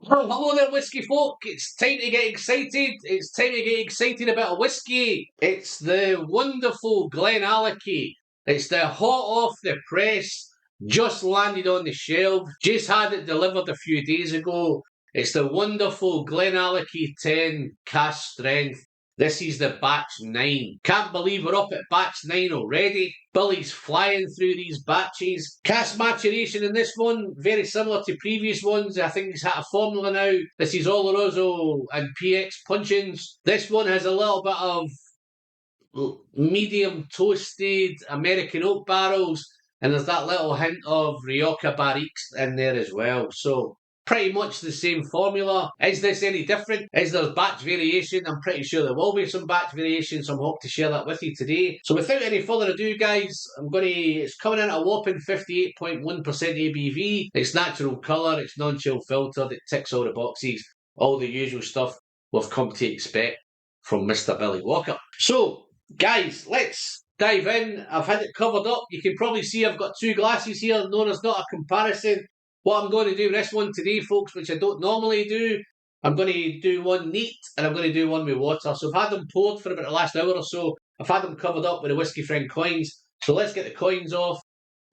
Well, hello there, whiskey folk. It's time to get excited. It's time to get excited about a whiskey. It's the wonderful GLENALLACHie. It's the hot off the press, just landed on the shelf, just had it delivered a few days ago. It's the wonderful GLENALLACHie 10 cask strength. This is the batch 9. Can't believe we're up at batch 9 already. Billy's flying through these batches. Cask maturation in this one, very similar to previous ones. I think it's had a formula now. This is Oloroso and PX punchings. This one has a little bit of medium toasted American oak barrels, and there's that little hint of Rioja barriques in there as well. So pretty much the same formula. Is this any different? Is there batch variation? I'm pretty sure there will be some batch variation, so I'm hoping to share that with you today. So without any further ado, guys, it's coming in at a whopping 58.1% ABV. It's natural colour, it's non-chill filtered, it ticks all the boxes, all the usual stuff we've come to expect from Mr. Billy Walker. So, guys, let's dive in. I've had it covered up. You can probably see I've got two glasses here. No, there's not a comparison. What I'm going to do with this one today, folks, which I don't normally do, I'm going to do one neat and I'm going to do one with water. So I've had them poured for about the last hour or so. I've had them covered up with the Whiskey Friend coins. So let's get the coins off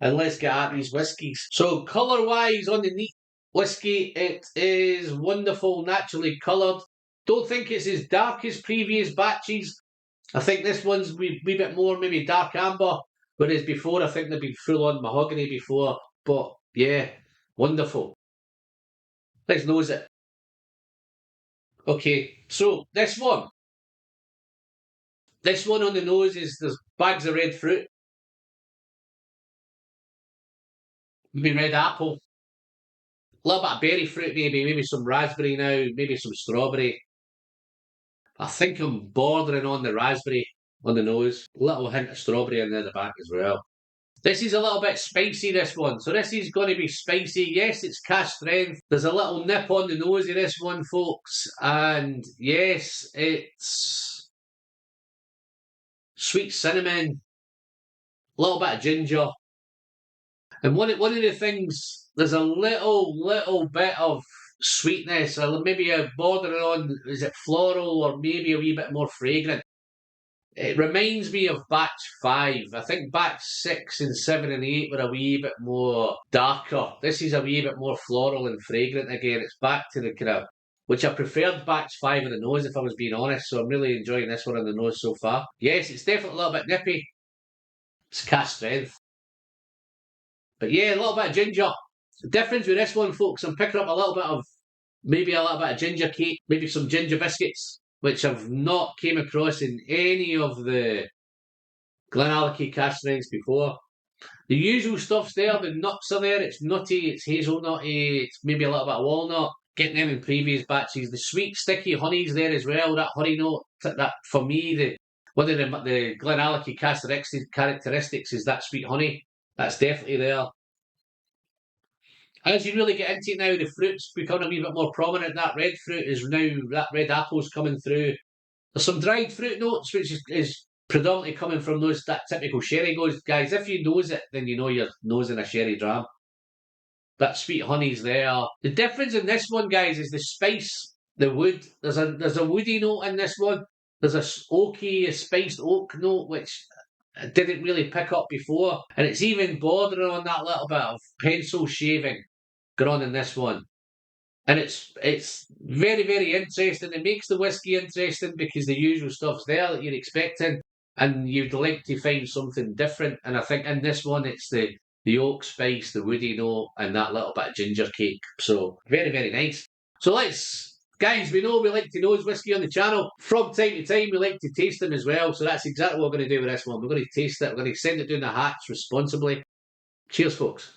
and let's get at these whiskies. So colour-wise on the neat whiskey, it is wonderful, naturally coloured. Don't think it's as dark as previous batches. I think this one's a wee bit more maybe dark amber, whereas before I think they've been full-on mahogany before. But yeah, wonderful. Let's nose it. Okay, so this one on the nose is there's bags of red fruit. Maybe red apple. A little bit of berry fruit maybe some raspberry now, maybe some strawberry. I think I'm bordering on the raspberry on the nose. A little hint of strawberry in there at the back as well. This is a little bit spicy, this one. So this is going to be spicy. Yes, it's cask strength. There's a little nip on the nose of this one, folks. And yes, it's sweet cinnamon, a little bit of ginger. And one of the things, there's a little bit of sweetness, or maybe a bordering on, is it floral or maybe a wee bit more fragrant. It reminds me of batch 5. I think batch 6 and 7 and 8 were a wee bit more darker. This is a wee bit more floral and fragrant again. It's back to the kind of, which I preferred batch 5 on the nose if I was being honest. So I'm really enjoying this one on the nose so far. Yes, it's definitely a little bit nippy. It's cask strength. But yeah, a little bit of ginger. The difference with this one, folks, I'm picking up a little bit of, maybe a little bit of ginger cake, maybe some ginger biscuits, which I've not came across in any of the GLENALLACHie cask strengths before. The usual stuff's there, the nuts are there, it's nutty, it's hazelnutty, it's maybe a little bit of walnut. Getting them in previous batches. The sweet, sticky honey's there as well, that honey note, that for me, one of the GLENALLACHie characteristics is that sweet honey. That's definitely there. As you really get into it now, the fruit's becoming a wee bit more prominent. That red fruit is now, that red apple's coming through. There's some dried fruit notes, which is predominantly coming from that typical sherry goes. Guys, if you nose it, then you know you're nosing a sherry dram. That sweet honey's there. The difference in this one, guys, is the spice, the wood. There's a woody note in this one. There's a spiced oak note, which I didn't really pick up before. And it's even bordering on that little bit of pencil shaving going on in this one. And it's very, very interesting. It makes the whiskey interesting because the usual stuff's there that you're expecting, and you'd like to find something different. And I think in this one, it's the oak spice, the woody note, and that little bit of ginger cake. So very, very nice. So guys, we know we like to nose whiskey on the channel. From time to time, we like to taste them as well. So that's exactly what we're going to do with this one. We're going to taste it. We're going to send it down the hatch responsibly. Cheers, folks.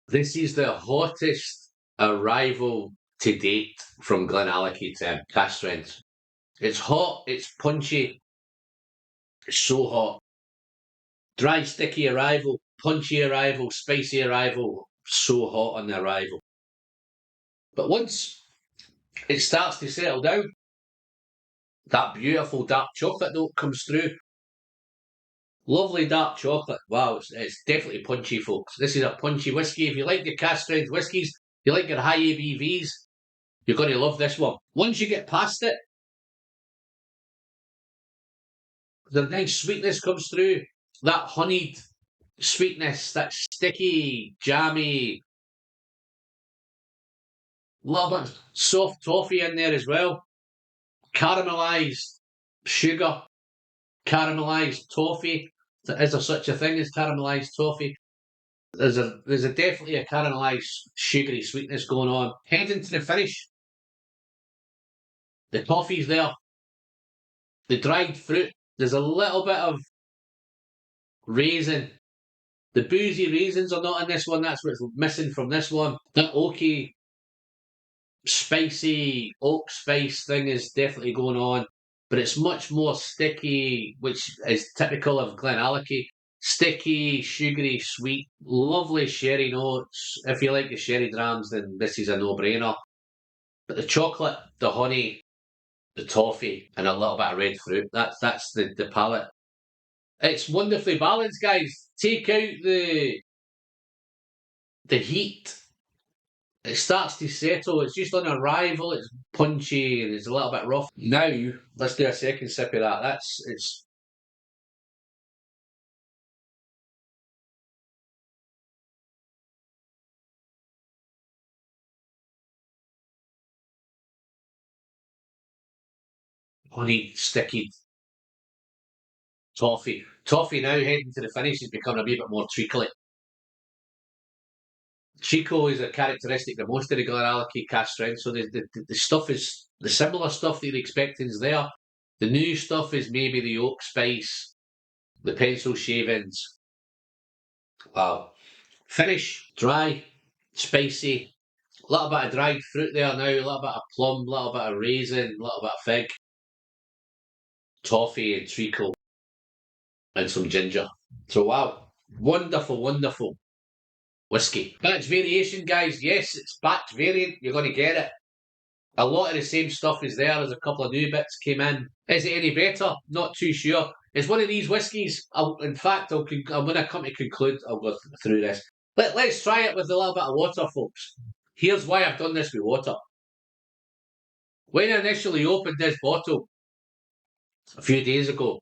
This is the hottest arrival to date from GLENALLACHie cask strengths. It's hot, it's punchy, It's so hot. Dry, sticky arrival, punchy arrival, spicy arrival. So hot on the arrival. But once it starts to settle down, that beautiful dark chocolate note comes through. Lovely dark chocolate. Wow, it's definitely punchy, folks. This is a punchy whiskey. If you like your cask strength whiskies, you like your high ABVs, you're going to love this one. Once you get past it, the nice sweetness comes through. That honeyed sweetness, that sticky, jammy, little bit of soft toffee in there as well. Caramelised sugar, caramelised toffee. Is there such a thing as caramelised toffee? There's a definitely a caramelised sugary sweetness going on. Heading to the finish, the toffee's there, the dried fruit. There's a little bit of raisin. The boozy raisins are not in this one. That's what's missing from this one. That oaky, spicy oak spice thing is definitely going on, but it's much more sticky, which is typical of GLENALLACHIE. Sticky, sugary, sweet, lovely sherry notes. If you like the sherry drams, then this is a no-brainer. But the chocolate, the honey, the toffee, and a little bit of red fruit. That's the palate. It's wonderfully balanced, guys. Take out the heat. It starts to settle. It's just on arrival. It's punchy and it's a little bit rough. Now let's do a second sip of that. It's honey, sticky toffee. Toffee now heading to the finish is becoming a wee bit more treacly. Treacle is a characteristic of most of the GLENALLACHIE cask strength. So the stuff is the similar stuff that you're expecting is there. The new stuff is maybe the oak spice, the pencil shavings. Wow. Finish, dry, spicy. A little bit of dried fruit there now, a little bit of plum, a little bit of raisin, a little bit of fig, toffee and treacle, and some ginger. So wow, wonderful, wonderful whiskey. Batch variation, guys. Yes, it's batch variant. You're going to get it. A lot of the same stuff is there. There's a couple of new bits came in. Is it any better? Not too sure. It's one of these whiskies. In fact, when I come to conclude, I'll go through this. Let's try it with a little bit of water, folks. Here's why I've done this with water. When I initially opened this bottle a few days ago,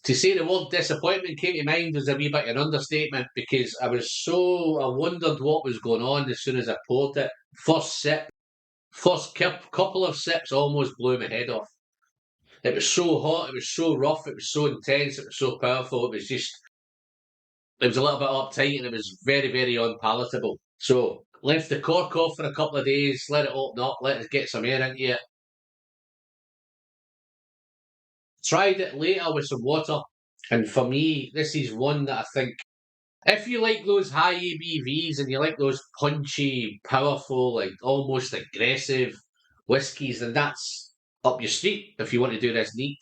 to say the word disappointment came to mind was a wee bit of an understatement because I wondered what was going on as soon as I poured it. First sip, couple of sips almost blew my head off. It was so hot, it was so rough, it was so intense, it was so powerful, it was a little bit uptight and it was very, very unpalatable. So, left the cork off for a couple of days, let it open up, let it get some air into it. Tried it later with some water, and for me, this is one that I think, if you like those high ABVs and you like those punchy, powerful, like almost aggressive whiskies, then that's up your street if you want to do this neat.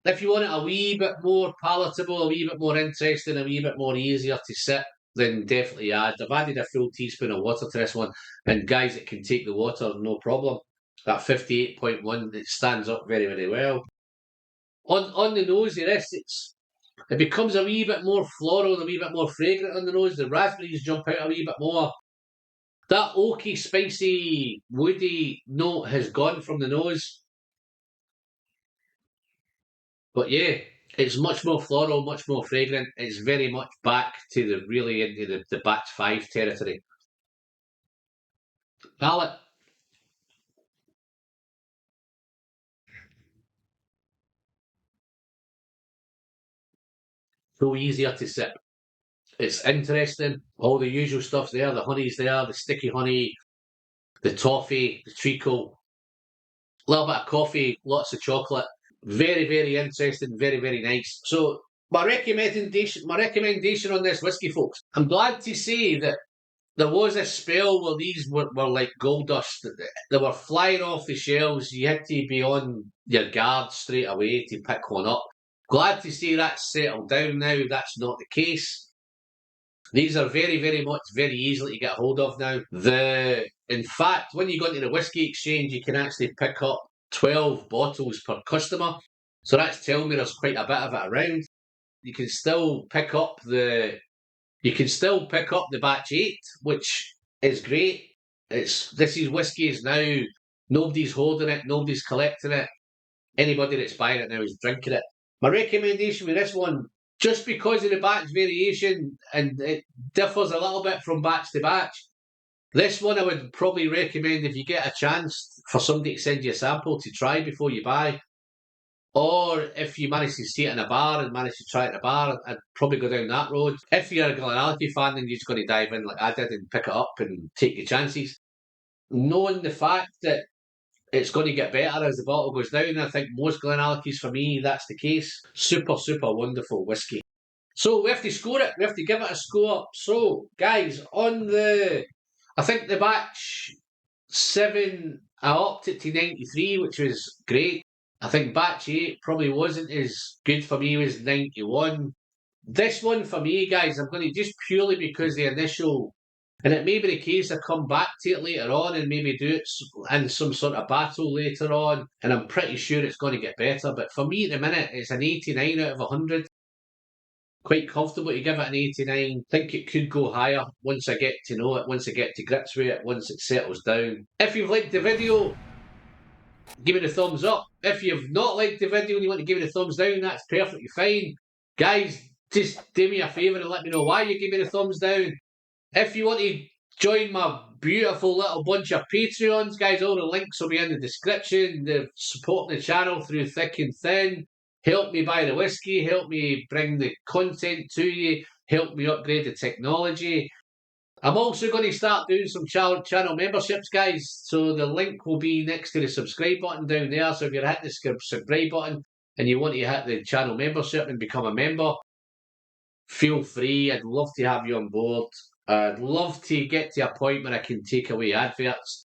If you want it a wee bit more palatable, a wee bit more interesting, a wee bit more easier to sip, then definitely add. I've added a full teaspoon of water to this one, and guys, it can take the water, no problem. That 58.1, it stands up very, very well. On the nose, the rest, it becomes a wee bit more floral, a wee bit more fragrant on the nose. The raspberries jump out a wee bit more. That oaky, spicy, woody note has gone from the nose. But yeah, it's much more floral, much more fragrant. It's very much back to into the batch 5 territory. Palate. So easier to sip. It's interesting. All the usual stuff's there. The honey's there, the sticky honey, the toffee, the treacle. A little bit of coffee, lots of chocolate. Very, very interesting, very, very nice. So my recommendation on this whiskey, folks. I'm glad to say that there was a spell where these were like gold dust. They were flying off the shelves. You had to be on your guard straight away to pick one up. Glad to see that's settled down now. That's not the case. These are very, very much, very easily to get hold of now. In fact, when you go into the whiskey exchange, you can actually pick up 12 bottles per customer. So that's telling me there's quite a bit of it around. You can still pick up the batch 8, which is great. This is whiskies now. Nobody's holding it, nobody's collecting it. Anybody that's buying it now is drinking it. My recommendation with this one, just because of the batch variation, and it differs a little bit from batch to batch, this one I would probably recommend if you get a chance for somebody to send you a sample to try before you buy. Or if you manage to see it in a bar and manage to try it in a bar, I'd probably go down that road. If you're a GLENALLACHIE fan, then you're just going to dive in like I did and pick it up and take your chances. Knowing the fact that it's going to get better as the bottle goes down, I think most GLENALLACHIEs, for me, that's the case. Super, super wonderful whiskey. So we have to score it. We have to give it a score. So, guys, I think the batch 7, I upped it to 93, which was great. I think batch 8 probably wasn't as good for me, it was 91. This one for me, guys, I'm going to just purely because the initial, and it may be the case I come back to it later on and maybe do it in some sort of battle later on, and I'm pretty sure it's going to get better. But for me at the minute, it's an 89 out of 100. Quite comfortable to give it an 89. Think it could go higher once I get to know it, once I get to grips with it, once it settles down. If you've liked the video, give me the thumbs up. If you've not liked the video and you want to give me the thumbs down, that's perfectly fine. Guys, just do me a favour and let me know why you give me the thumbs down. If you want to join my beautiful little bunch of Patreons, guys, all the links will be in the description. They're supporting the channel through thick and thin. Help me buy the whiskey, help me bring the content to you, help me upgrade the technology. I'm also going to start doing some channel memberships, guys. So the link will be next to the subscribe button down there. So if you're hitting the subscribe button and you want to hit the channel membership and become a member, feel free. I'd love to have you on board. I'd love to get to a point where I can take away adverts.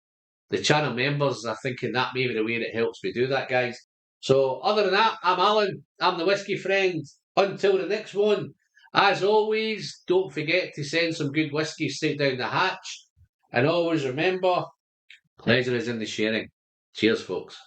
The channel members are thinking that may be the way that helps me do that, guys. So other than that, I'm Alan. I'm the Whiskey Friend. Until the next one. As always, don't forget to send some good whiskey straight down the hatch. And always remember, pleasure is in the sharing. Cheers, folks.